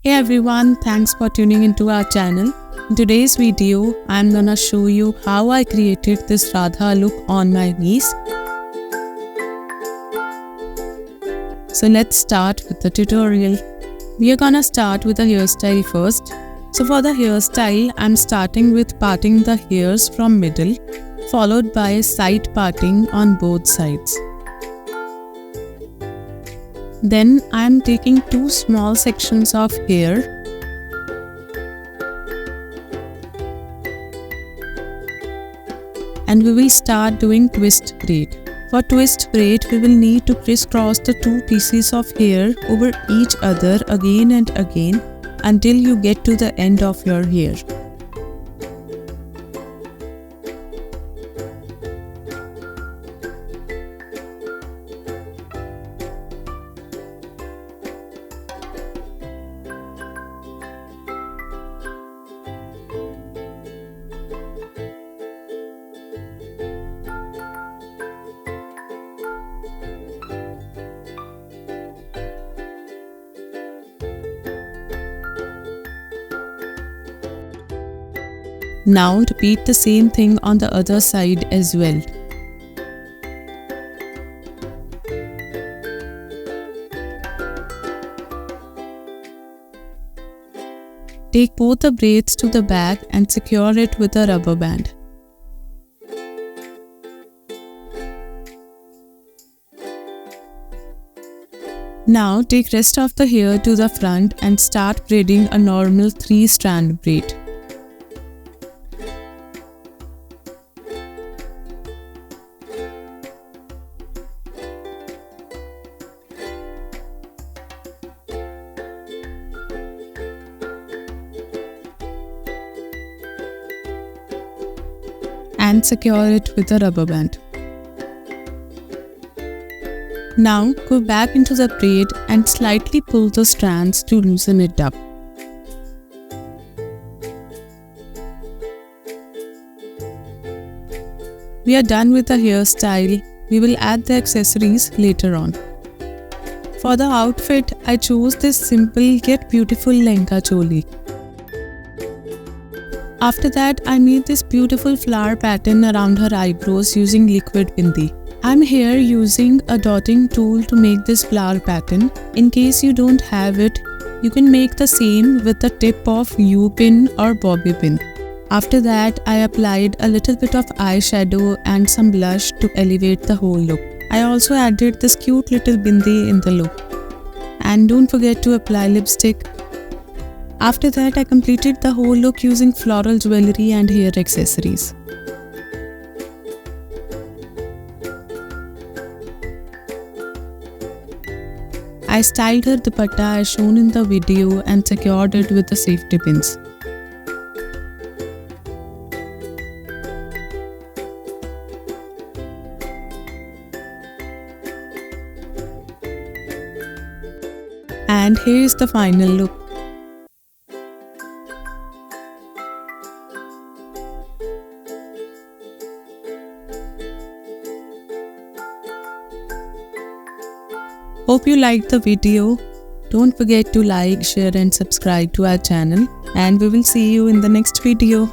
Hey everyone, thanks for tuning into our channel. In today's video, I'm gonna show you how I created this Radha look on my niece. So let's start with the tutorial. We are gonna start with the hairstyle first. So for the hairstyle, I'm starting with parting the hairs from middle, followed by side parting on both sides. Then I am taking two small sections of hair and we will start doing twist braid. For twist braid, we will need to crisscross the two pieces of hair over each other again and again until you get to the end of your hair. Now repeat the same thing on the other side as well. Take both the braids to the back and secure it with a rubber band. Now take rest of the hair to the front and start braiding a normal 3-strand braid. And secure it with a rubber band. Now go back into the braid and slightly pull the strands to loosen it up. We are done with the hairstyle. We will add the accessories later on. For the outfit, I chose this simple yet beautiful lehenga choli. After that, I made this beautiful flower pattern around her eyebrows using liquid bindi. I'm here using a dotting tool to make this flower pattern. In case you don't have it, you can make the same with the tip of U-pin or bobby pin. After that, I applied a little bit of eyeshadow and some blush to elevate the whole look. I also added this cute little bindi in the look. And don't forget to apply lipstick. After that, I completed the whole look using floral jewelry and hair accessories. I styled her dupatta as shown in the video and secured it with the safety pins. And here is the final look. Hope you liked the video. Don't forget to like, share and subscribe to our channel, and we will see you in the next video.